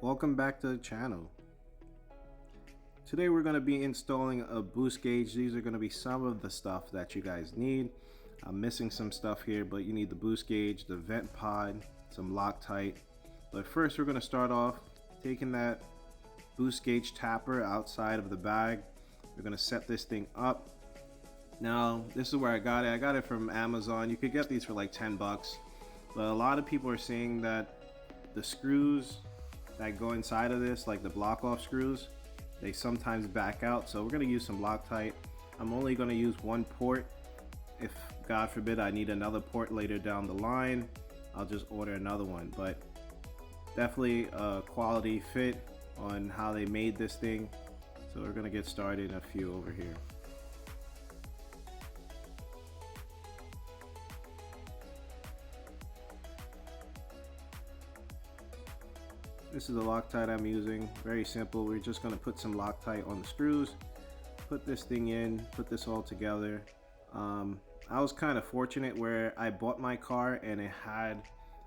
Welcome back to the channel. Today we're going to be installing a boost gauge. These are going to be some of the stuff that you guys need. I'm missing some stuff here, but you need the boost gauge, the vent pod, some Loctite. But first we're going to start off taking that boost gauge tapper outside of the bag. We're going to set this thing up. Now this is where I got it. I got it from Amazon. You could get these for like 10 bucks. But a lot of people are saying that the screws that go inside of this, like the block off screws, they sometimes back out. So we're going to use some Loctite. I'm only going to use one port. If God forbid I need another port later down the line, I'll just order another one. But definitely a quality fit on how they made this thing. So we're going to get started in a few over here. This is the Loctite I'm using. Very simple. We're just going to put some Loctite on the screws, put this thing in, put this all together. I was kind of fortunate where I bought my car and it had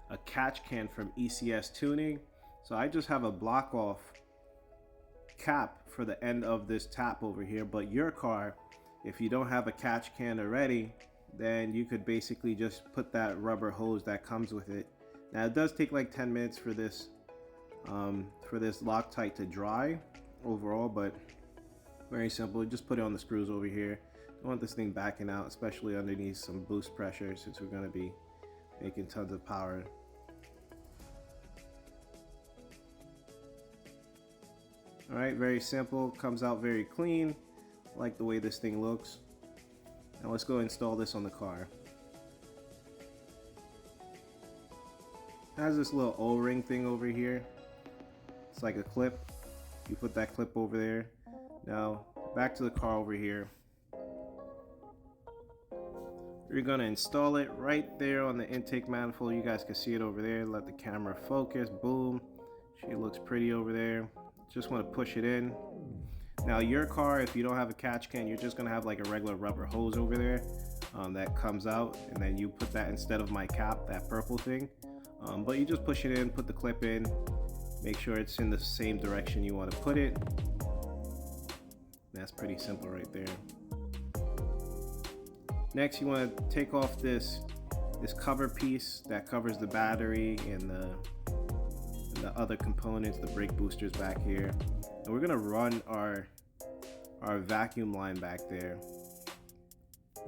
a catch can from ECS Tuning. So I just have a block off cap for the end of this tap over here. But your car, if you don't have a catch can already, then you could basically just put that rubber hose that comes with it. Now it does take like 10 minutes for this Loctite to dry overall, but very simple. Just put it on the screws over here. Don't want this thing backing out, especially underneath some boost pressure, since we're going to be making tons of power. All right, very simple. Comes out very clean. I like the way this thing looks. Now let's go install this on the car. It has this little O-ring thing over here. It's like a clip. You put that clip over there. Now back to the car over here. We're gonna install it right there on the intake manifold. You guys can see it over there. Let the camera focus. Boom. She looks pretty over there. Just want to push it in. Now your car, if you don't have a catch can, you're just gonna have like a regular rubber hose over there that comes out, and then you put that instead of my cap, that purple thing. But you just push it in, put the clip in, make sure it's in the same direction you want to put it. That's pretty simple right there. Next, you want to take off this cover piece that covers the battery and the other components, the brake boosters back here. And we're gonna run our vacuum line back there.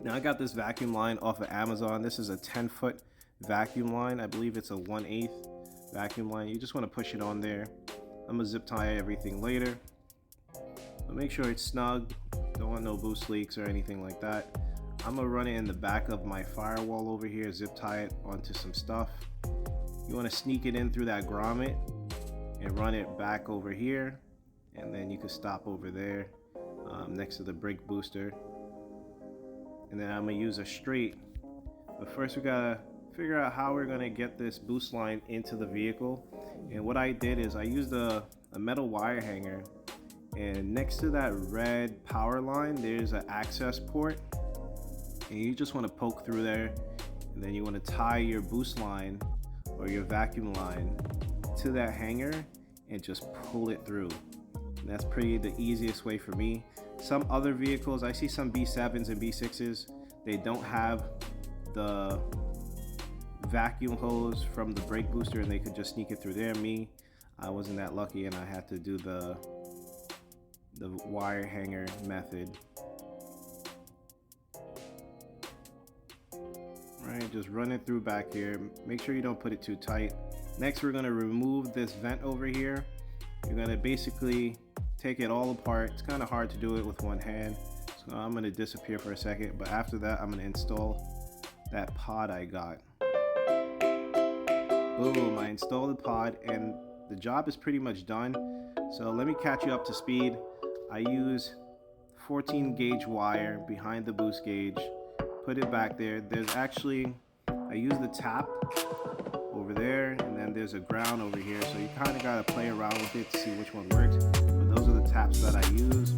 Now I got this vacuum line off of Amazon. This is a 10-foot vacuum line. I believe it's a 1/8 vacuum line. You just want to push it on there. I'm gonna zip tie everything later, but make sure it's snug. Don't want no boost leaks or anything like that. I'm gonna run it in the back of my firewall over here, zip tie it onto some stuff. You want to sneak it in through that grommet and run it back over here, and then you can stop over there next to the brake booster. And then I'm gonna use a straight, but first we gotta figure out how we're gonna get this boost line into the vehicle. And what I did is I used a metal wire hanger, and next to that red power line there's an access port, and you just want to poke through there, and then you want to tie your boost line or your vacuum line to that hanger and just pull it through. And that's pretty the easiest way for me. Some other vehicles, I see some B7s and B6s, they don't have the vacuum hose from the brake booster and they could just sneak it through there. Me, I wasn't that lucky and I had to do the wire hanger method. Right, just run it through back here. Make sure you don't put it too tight. Next, we're gonna remove this vent over here. You're gonna basically take it all apart. It's kind of hard to do it with one hand, so I'm gonna disappear for a second, but after that I'm gonna install that pod I got. Boom, I installed the pod and the job is pretty much done. So let me catch you up to speed. I use 14 gauge wire behind the boost gauge, put it back there. There's actually, I use the tap over there, and then there's a ground over here, so you kind of got to play around with it to see which one works. But those are the taps that I use.